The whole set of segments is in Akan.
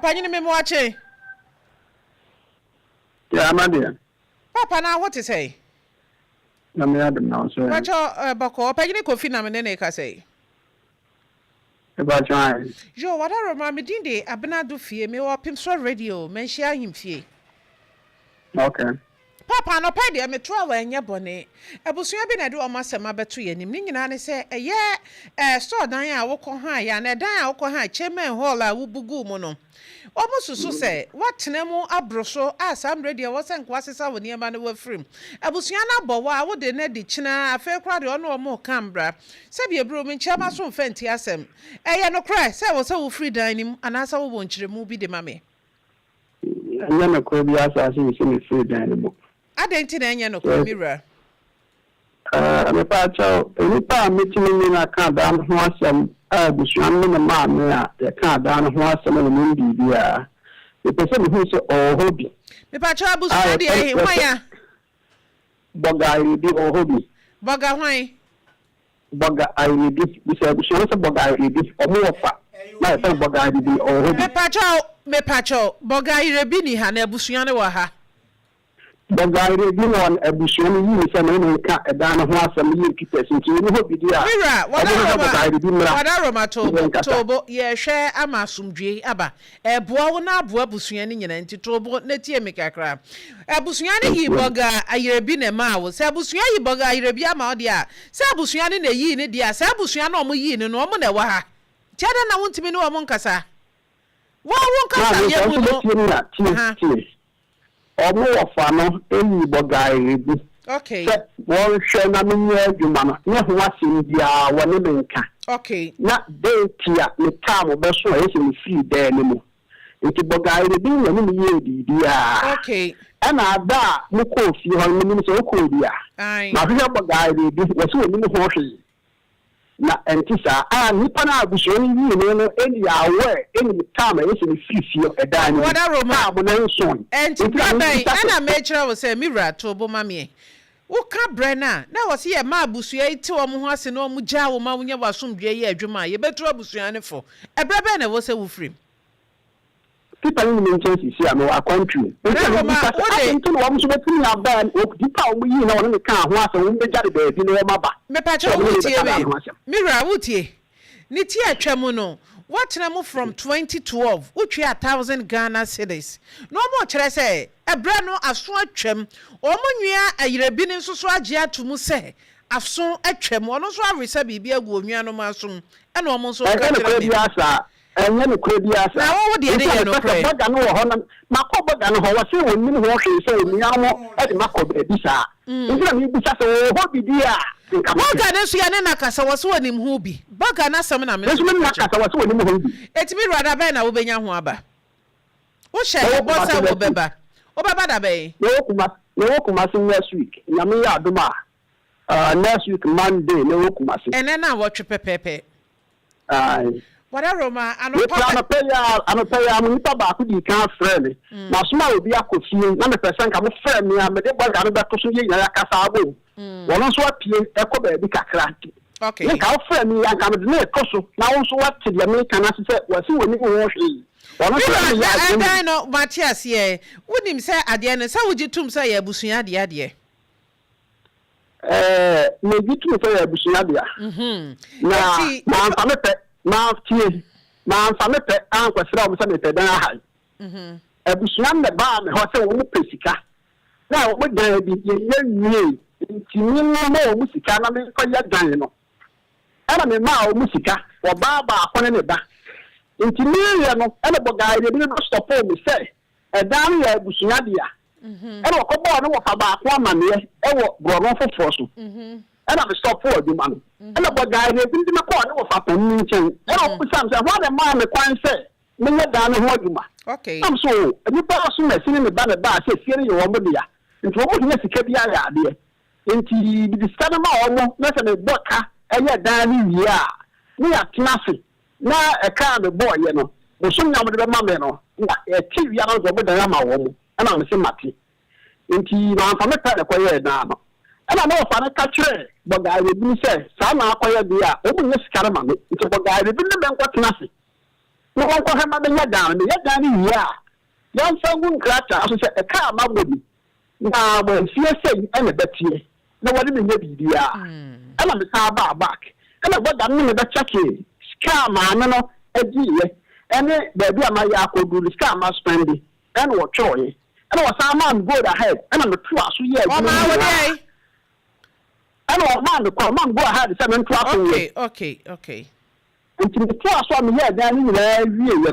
Panyini me moache. Yeah, my dear. Papa na what to say? Na me adam now so. Bacho bako panyini kofi na me ne ka say. About trying. Yo, what I remember dinde abena do fie me Opemsuo radio men share him fie. Okay. Papa no pa de me to awa enya bone. Ebusua bi na de o masema beto ye nim. Ni nyina ne se store dan a wokọ ha ya na dan a wokọ ha chairman hall a wubugu mu no. Omususu se watena mu abroso asam radio wo se nkwasesa wo niema ne wafrim. Ebusua na bowo a wo de na di kina afa kra de ono mo kambra. Se bi ebro mi nchama so mfenti asem. Eye no kra se wo free dan nim anasa wo bonkyeremu bi de mame. Anya na ko bi asa se me free dan nim. Adenti na enya no ko mira. Me pa cho ni pa mitimi ni na kan da ho asem busuan me na ma me a ya kan da ho asem na me bibia. E pese me hu so hobby. Me pa cho busuan de hwan Boga iri o hobby. Boga hwan? Boga iri bi se busuan so boga iri omo ofa. Na e boga iri o hobby. Me pa cho boga iri bi ni ha na busuan ne wa ha. Bogare bi no abusuan yi se na nka eda na ho asem yi kitesi nti ni ho bidia mira wada roma tobo ye hwe amasumdwe aba eboa wo na aboa abusuan ni nyina nti tobo na tie me kakra abusuan ni yi boga ayire bi na ma wo se abusuan yi boga ayire bi ama ode a se abusuan ni na yi ni dia se abusuan na omo yi ni no omo na wa ha tiada na wontimi ni wo mo nkasa wo nkasa ye bu no omo ofa no enyi boga iri. Okay. Won hwe na menye adwuma no ne ho asem bia wone menka. Okay. Na detia ne tam be so e se me free there ne mo. Nti boga iri bi na me ye bibia. Okay. Ana ada mo ko fi ho me ni so ko bia. Na hwe boga iri bi wo so ni ho hwe. Na entisa nipa na abusuan yi no eni awe eni time esi ni fifio eda ni wada roma mo na nson enti brabai ana mechira wo se mira to bo mame wo ka brena na wo se ye ma abusua iti wo mo ho ase na wo mo gya wo ma wo nya wasomdwe ye adwuma ye betu abusua ne fo ebrabai na wo se wo frim people in the church see am wa country roma wo de nti no wo so betu na ba dipa wo yi na wo ne ka ho ase wo be jare ba bi no maba me pa cho wo tie we mira wo tie ni tie atwam no watena mu from 2012 utwe 1000 Ghana cedis no mo kire se ebra no aso atwam o mo nwia ayirabi ni nso so age atomu se aso atwam ono so awesa bibia agu onwia no masom e no mo so ka kire bi asa enye no kure bi asa na wo de ye no kure boga no ho na makoboga no ho wa se wonni ho hwe se onwia mo e de makoba bi sa nti mi bi sa se ho bi dia boga ne so ya ne nakasa wo so woni ho bi boga na sam na me so me nakasa wo so woni ho bi etimi rada ba na wo benya ho aba wo she bo sa wo beba wo baba da be no kuma next week na me ya aduma next week Monday no kuma si ene na wo twe pepepe wada roma ano pay am nipa ba ku di kan frɛ me na soma obi akofie na me person ka mo frɛ me a me de boga no beto so ye nyaya kasa abo wono so apie ekɔ ba bi kakra okay ne ka frɛ me ya ka me de ekoso na wo so wate de me kana sɛ wasi woni ho hwe wono so me ya ade no Matias ye wonim sɛ ade no sɛ wogi tum sɛ ya busua ade me gi tum sɛ ya busua ade na fa me pɛ na tie na fa me pe an kwasira o se me pe dan ha abusua me ba me ho se wo pesika na wo dan bi ye nwie nti ni no mo musika na me ko ya dan no ana me ma o musika wo ba akone ne ba nti ni ye no ana boga ye bi no stop o me se e dan ya abusua dia ana ko bo no wo fa ba akwa amane e wo bro no foforo so ana me stop for the man ana boga ye bi ndi me ko no wo fa pan ni nchen ana wo sam say what the man me kwan say me nya dan ho aduma okay am so ni ba so me sini me ba say sie ne yo mo dia nti wo mo nya sika bi ya ade nti di sika ma wo mo na se me boka enya dan ni wi a ni ya classe na e ka me boy ye no wo so nya mo de ma me no na e ti wi na zo mo dan ma wo mo ana me se mate nti na fa me pa de ko ye dan no ana no fa na ka kire boga ye bi se sa na akoya bi a o mu sika ma me nti boga ye bi ne ben kwatena se no one can have my down, the young ya. Young someone cracked out a car, my body. Now, when she said, and a betty, no one in the media. And I'm the car back. And I got that minute that chucky. Scam, man, a dear. And then there be a my yako do the scam, my spendy. And what joy. And was our man go ahead. And I'm the 2 years. Oh, my day. And our man, the man go ahead 7 Okay. Until the 2 saw me here, then you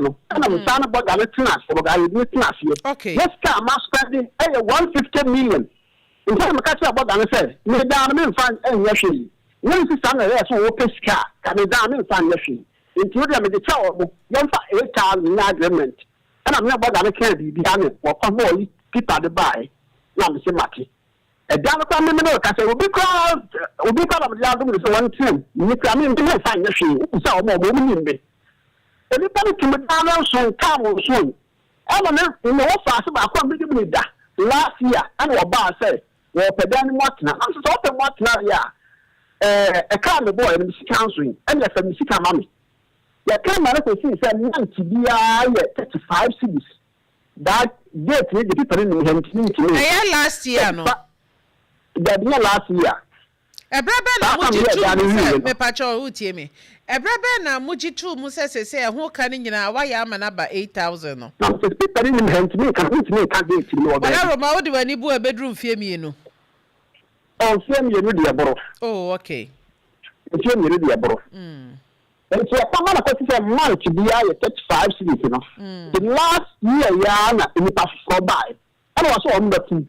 know. And I'm son about the class, but I didn't class here. Okay. Let's come, my spending 150 million. In time, I catch up what I said. Me down and find any yashing. When is the son of that who opens car, can be down and find yashing. Into them in the tower, young for 8,000 agreement. And I'm not about that candy behind it, or come more people to buy. Now, Mr. Matty. A down from the I say, will be called of the argument for one thing. You come in to find yashing. So more women in me. Everybody to me down soon, come soon. I don't know, you know, fast about coming that. Last year, and what bar said, well, Pedani Martina, I'm so open Martina, yeah. A car boy in the country, and yes, a Missika mammy. The camera see said 90 BI 35 cities. That date the people in the last year, no. That last year. A brother na muji me pacho utie me. A brother na muji tu musa say who can nyina why am na ba 8,000 no. Now the people in the me can date no. But I Roma wo wani bu a bedroom fie mienu. Oh, fie mienu de aboro. Oh, okay. Fie mienu de aboro. And so a man say month to be 35 cities, you know. The last year ya in the past for buy. And also on the 2.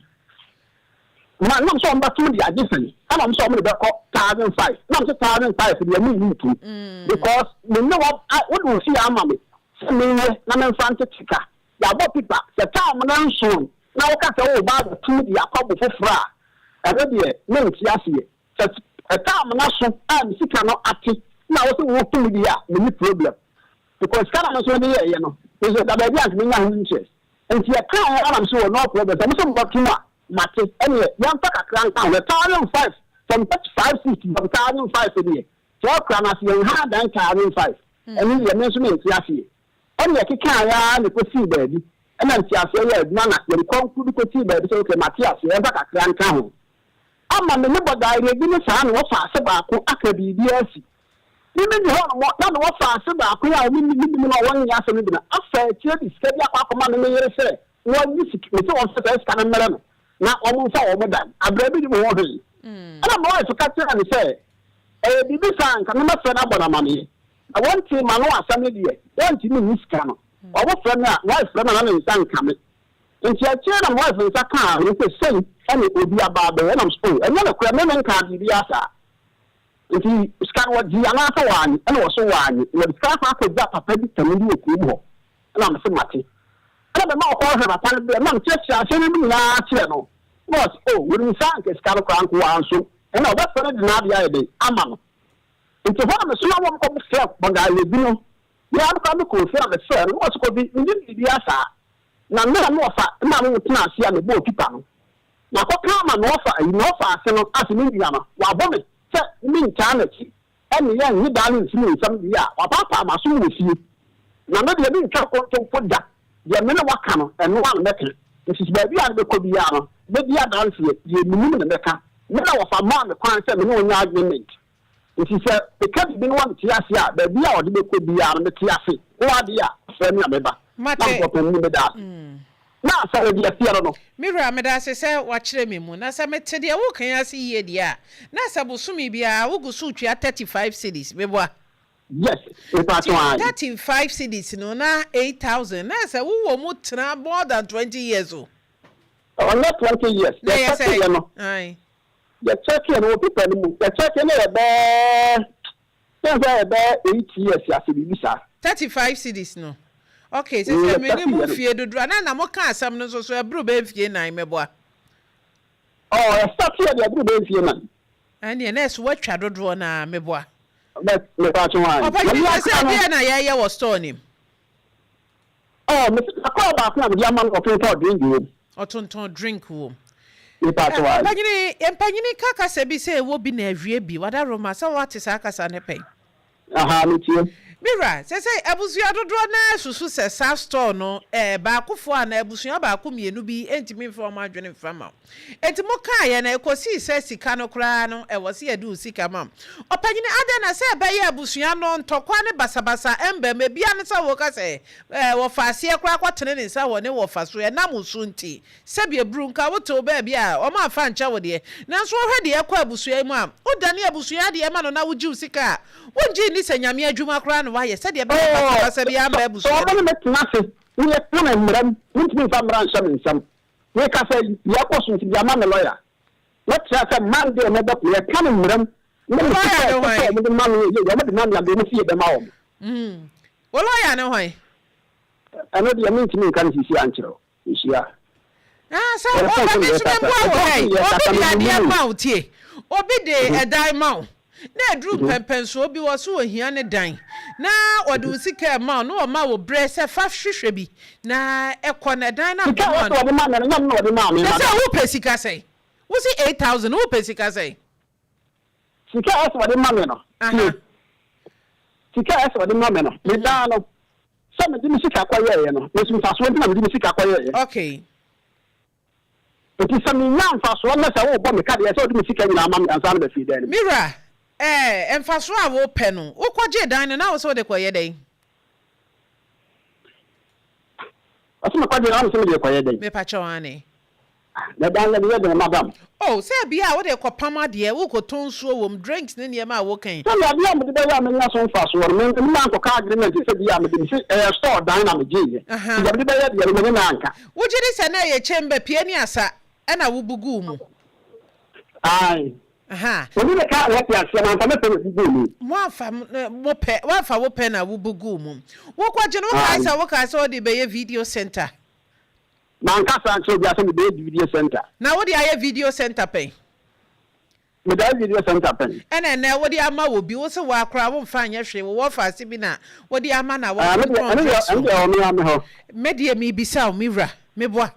Man, I'm so on the 2 the different. And I'm so on the 1,005. Not 1,005 to be a new too. Because you know what I would see our mommy. Send me na fantastica. Ya bo people. The time man soon. Now can say oh about the 2 the akọ for fra. And then no tiasie. A time man so am sika no ati. Now also work to media no problem. Because kana so dey you know. Is that baby as me na interest. And you can I'm so no problem. I'm so got too Mate, anyway, young fucker crank down the 1,005 from 35 cities from 1,005 a year. So cranas young hard and 1,005. And then the measurement yasi. Only a kikaya and the coffee baby. And then she said, Nana, you come to the coffee baby, so Matthias, you ever crank down. I'm on the number that I didn't sound what fast about who accompany DSC. Even the whole not what fast about who I mean, 1 year from the after the steady up command in the say, one music, it's all the kind of melon. Now almost all of them. I believe you want to. And I'm always to catch and say, "Baby, son, can never send up on money. I want to my last family. Don't you mean this can? Or what friend, wife, friend, and son coming. And she had children, wife, and Saka, with the same, and it will be about the end of school. And then a criminal can't be asked. If he scan what Gianata one, and also one, when the scarf after that, a petty to me, and I'm a symmetry. I don't know how to tell the man just me last channel. Was wouldn't sank a scarlet crank one so, and now that's what I did. Amman. It's a one of the slow one self, but I live you. We have come to confirm the sir, what's could be in the Asa. Now, no more fat, now we can't see the boat people. Now, what come and offer you know fast and as an Indiana, while woman, set mean eternity, and the young you down in some year, or Papa, my soon with you. Now, maybe I didn't talk to put that. The men of Wakano and one metal. This is baby and the Kobiano. Baby, I dance it. You mean the Mecca. Never of a man, the crime said, no argument. It is a because you didn't want Tiasia, baby, or the Kobiano, the Tiasi. Oh, dear, friend, remember. Now, so the Fiano. Mira, Medasa say, watch me, Munas. I met today. Who can I see ye, dear? Nasa Busumi be a who go suit you at 35 cities, Beba. Yes, 35 cities, no, na 8,000. That's a who will more than 20 years old. Oh, not 20 years. Yes, aye. The Turkey and what people, the Turkey, about 8 years, yes, 35 cities, no. Okay, so many move here to draw. And I'm okay, some no so a brew baby, and I'm a boy. Oh, I start here, the brew baby, and the next what shadow draw na, me boy. But the part one. I was stone him. Oh, Mr. I call back now, the young man of drink. Or tonton drink room. The part one. Pagini Kaka said, be say, will be near Viebi. What I Roma, so what is Akasan a pay? Aha, me too. Mira, say abusua dodo na susu se sa store no baakofo na abusua baako mienu bi entimi mfa ma adwene mfama. Enti mo ka ye na ekosi se sika no kra no wo se edu sika ma. Opanyine ade na se be ye abusua no ntokwa ne basabasa embe me bia ne sa wo ka se wo fa ase kra kwatene ne sa wo ne wo fa so na musu nti. Se bia bru nka wo to ba bia o ma fa ncha wo de. Na so hwe de ekwa abusua mu a, wo dane abusua de ma no na wo ji usika. Wonji ni se nyame adwuma kra no waye se de be basabasa bia ma abusua. So wo me tinase, ni e tuna mram, ntimi fa mran sha nsam. We ka say yakoso nti bia ma me lawyer. What say man dey no be ko e kan mram. No lawyer no man ye me man ya be no fie be ma wo. Wo lawyer no hoy. Ano de me ntimi kan sisi ankyero. Ihia. So what be so mbo wo hey. Obi de ade ma wo tie. Obi de edan ma wo. Na edru pempenso obi wo so ohia ne dan. Na ode usika ma no o ma wo bre se fa hwehwe bi. Na ekọ na dan na mo. Ka wo ma na nyam no ode ma me. Say wo pesika say. Wo si 8,000 wo pesika say. Sika aso ode ma me no. Sika aso ode ma me no. Me dan no. So me di sika kwa ye no. Me so fa so enti na me di sika kwa ye. Okay. Oti sami nyam fa so na se wo bo me ka de se odi me sika nyina ma me ansa na be fi den. Mira, emfaso a wo pe no. Wo kwaje dan na wo so de kwaye den. Aso me kwaje na wo so de kwaye den. Me pa chawani. Na dan na de madam. Oh, say bia wo de kwapama de wo ko tonsuo wom drinks ne niam a wo kan. So na bia me de ya me nya so fa so me ma ko ka agreement se bia me de store dan na me je. Ya me de ya de me na anka. Wo jiri se na ye chamber pie ni asa na wo bugu mu. Ai. Oni le ka wa tia se na fa me pe bugu mu. Wa fa wo pe na wo bugu mu. Wo kwaje no ka sa wo de be ye video center. Man ka sa nche bia se me be video center. Na wo de aye video center pe. Me da video center pe. Na wo de ama wo bi wo se wo akra wo mfa anya hwe wo fa ase bi na wo de ama na wo. Me de mi bisa o mira me boa.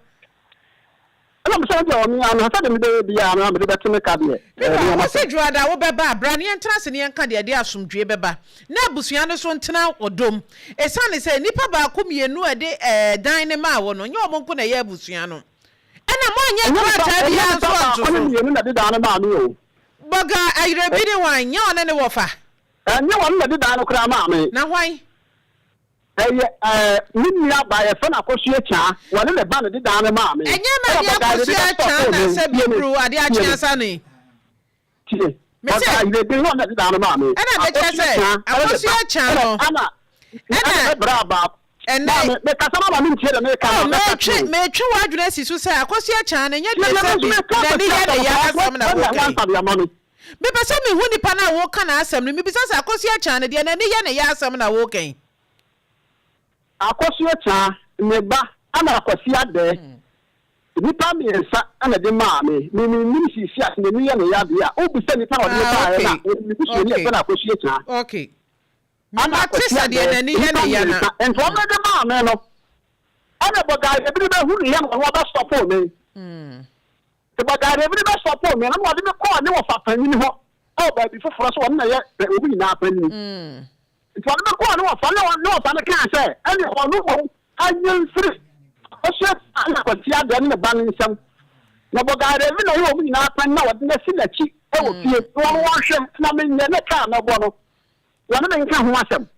I'm saying to me, I'm not saying to be a man, but to make a deal. I said, you are the Obeba, Brandy and Trassini and Candy, dear Sum Jebeba. Nabusiano son Tana or Dome. A son is a nipper Bakumi and no a day, dynama one on your Monkuna Yabusiano. And I'm one young man, Boga, I repeat one, yawn and a wafer. And no one did Dano Cramame. Now why? Ninya by a fan association, one in the band did down a mammy. And you said you grew at the Achasani. But I did not let down a mammy. And I say, I was your channel. And Braba. And the Casama means here to make a true address is to say, I was your channel, and yet you money. Maybe some who depend on what can ask them, maybe I was your channel, and any yana yasam are walking. Akwụsị cha meba ana akwụsị ade nipa mi nsa ana de maame mi sisi ase ne ya na ya bia obi se nipa odi nipa ya na mi kusu ni e na akwụsị cha okay ana tisa de na ni ya na ya na ento na de maame no ana boga e bi be hu ya na wa ba stop me te boga e bi be stop me na mo de me call ne wo fa panyin ho o ba bi foforo so na ya obi na panyin for the corner of no can say, and I knew free. I was here done the banning some. No, but I didn't know we not know what the cheap. Oh, you wash him, numbing the car, no bottle. One of them can wash him.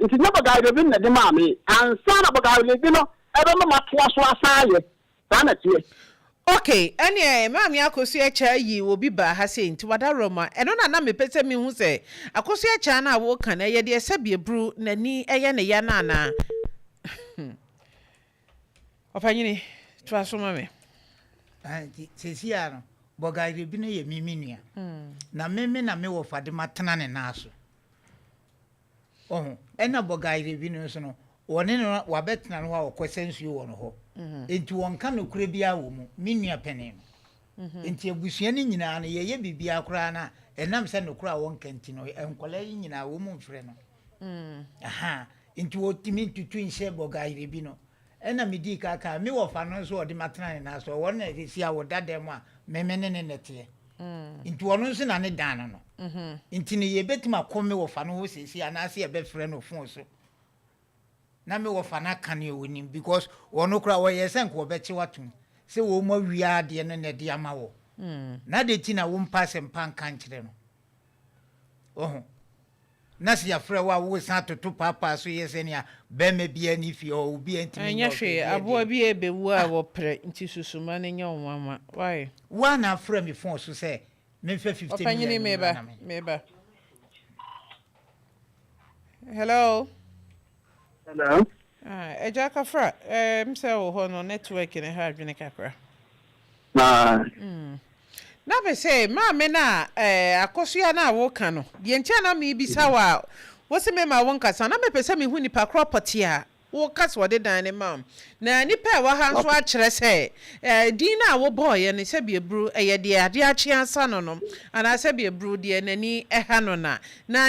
It's never guy within the mammy, and son of a guy, you know, I don't know what was I. Vanity. Okay, anya mami akosu echa yi obi ba ha se nti wada roma eno na me pese mi hu se akosu echa na wo kan eye de sabie bru nani eye ne ya na na opanyini twa so mame sesi ya no boga bi no ye mimi nua na meme na me wo fade matena ne na so ena boga bi no so no woni no wabetena no wa okwesensuo wo no ho enti wonka no kure bia wo mu minua pene enti abusua ni nyina na ye bibia kura na enam se no kura wonka enti no enkola yi nyina wo mu mfre no enti wotimi tutu nse boga bi no ena medi kaka me wo fa no so odi matena na so wona esi a wo dadem a meme ne nete nti wono nso na ne dan no nti ne yebetima kome wo fa no ho sesi anase ye be frɛ no fon so na me wo fa na ka ne onim because wono kra wo ye senko obechi watum se wo mo wia de no ne de ama wo na de ti na wo mpa se mpa nka nkyere no oho na se ya frɛ wo san toto papa so ye se ne a be me bia ni fi o bi antimi anya hwe abo bi ebewu a wo pre nti susuma ne nya wo mama why wa na frɛ me fon so se me fe 50 million meba hello eja kafra mse wo ho no network ne ha adwene kakra na be say ma me na akosua na wo ka no de ntia na me bisa wa wo se me ma won kasa na me pese me hu nipa property a wo kasa wo de dan ne mam na nipa wa ha nso a kire se din na wo boy ne se be bru ye de ade a chia asa no no ana se be bru de nani ha no na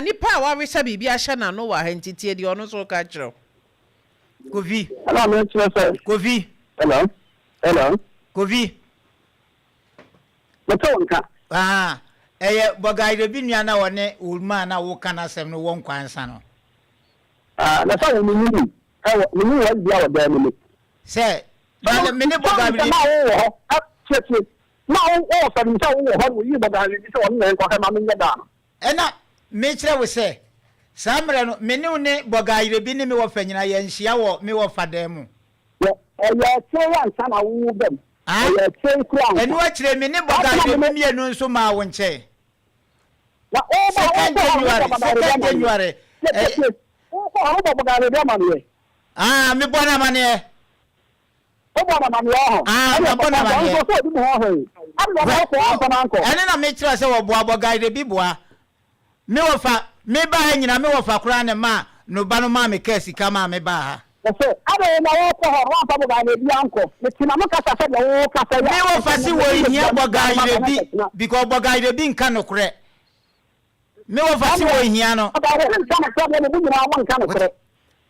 nipa wa we se bibia hye na no wa ha ntitie de ono so ka kire Kofi. Hello, me sir. Kofi. Hello. Kofi. Matonka. Bogai de bi nua na wone ulma na wo kana asem no won kwansa no. Na fa wo ni wa bia wa da ni. Se, ba me ne bogai bi. Na wo fa ni sa wo ho wo yi bogai bi se won na kwa ka ma me nya da. Ena me kire wo se Samre no me ne bogai bi ne me wo fa nyina ye nhia wo me wo fa da mu. Ya tsewa sana wo bem. Ya tsewa kra. Enu a kire me ne bogai bi mienu nso ma wo nche. Na o second January. O bogai bi ma ne. Me bona mane. O bona mane ho. Me bona mane. O so di mo ho. Ene na me kire se wo boa bogai bi boa. Me wo fa me ba ha nyina me wo fa kura ne ma no ba no ma me ka sika ma me ba ha so ade na wo ko ho wa fa boga ne bi anko me tina mo ka sa de wo ka sa ya me wo fa si wo hia boga ire bi because boga ire bi nka no kure me wo fa si wo hia no boga ire nka no kure ne bu nyina wo nka no kure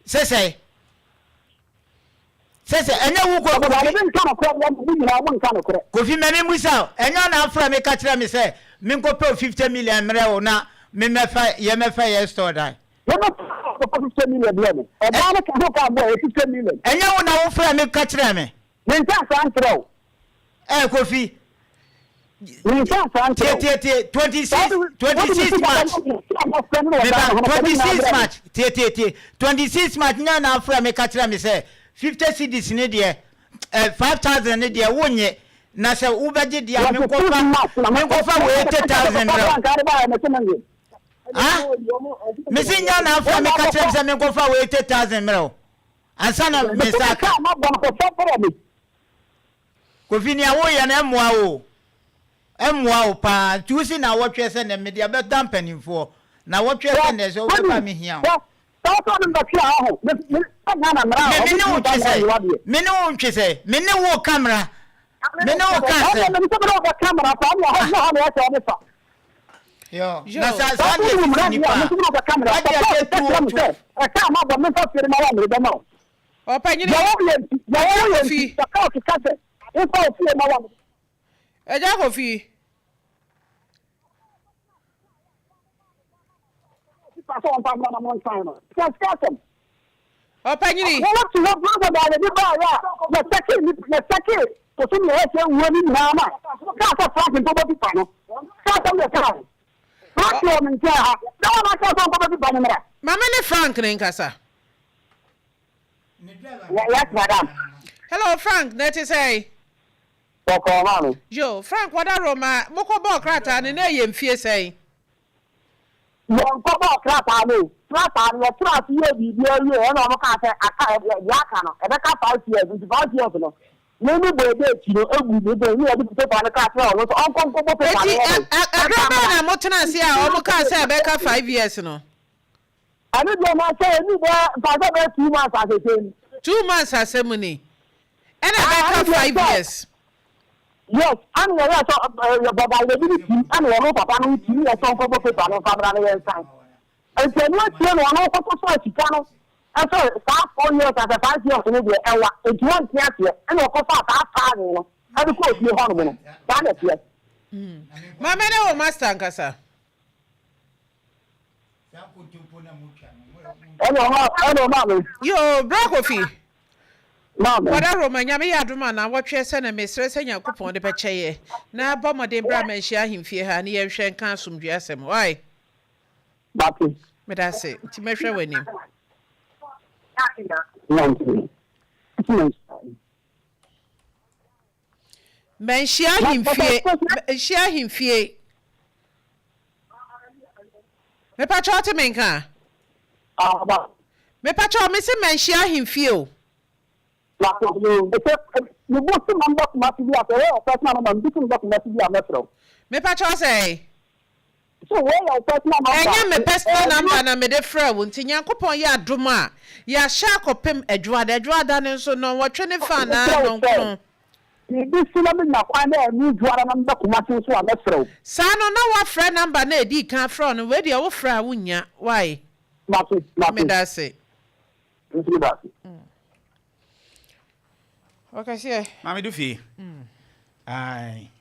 sese enya wu ko boga ire nka no kure ne bu nyina wo nka no kure Kofi me musa enya na afra me ka kire me se me nko pe 50 million mre wo na me mefa ye store dai no 50 million blame e ba na ka ka bo 50 million enya wo na wo fra me ka kire me nka sa antro Kofi nka sa antro 26 March 26 March 26 March nya na afra me ka kire me say 50 cedis ne de 5000 ne de wonye na se ubeje dia me ko fa we 80,000 Missing na afra me ka kire se me ko fa we 80,000 mero ansa na me saka Kofi ni awo ya na emwa o pa tusi na wotwe se na me dia be dampanimfo na wotwe se na se o be ba me hia me ne wo camera me ne wo camera Yo, na sa ni pa. Mama ne Frank ne nkasa. Yes, madam. Hello Frank, that is say. Yo, Frank, what are Roma? Moko bo krata ne na ye mfie say. Mo ko bo krata no. Krata no krata ye bi bi ye e na mo ka say aka ya ka no. E be ka 5 years, 25 years no. No bo de ti no egu me de ni e bi paper no ka say o so onko bo paper no. Agraba na mo tena se a o mo ka say be ka 5 years no. Ani do ma say ni be fa be 2 months as a thing. 2 months asemuni. And I be 5 years. Yes, and we are so your baba le bi ti and we no papa no ti e so onko bo paper no fa bra na yen san. And say no ti no no ko so sika no. And so start 4 years as a 5 years no be ewa. E ti won ti ase and we ko fa ta no. And ko ti ho no no. That is yes. Mama na o master nkasa. Hello, mama. Yo, bra Kofi. Mama. Wada Roma nyame ya adoma na wotwe se na mesre se Yakopon de pecheye. Na ba modern bra manhia himfie ha na ye hwe nka asomdwe asem. Why? Bati. Me da se, nti mehwe wanim. Manhia himfie. Me pacho te menka. Me pacho me se manhia himfie o. Me pacho say. So where your personal number? Enya me personal number na me de frɛ wo nti Nyankopɔn ya adom a ya sha kopem adwada ne nso no wɔtwe ne fa na no nko. This film na kwa na ni juara na mba kuma so a mesrɛ. Sa no na wa frɛ number na edi kan frɛ no we de wo frɛ a wonya. Why? Me da se. Okay, see. Mami do fi. Ai.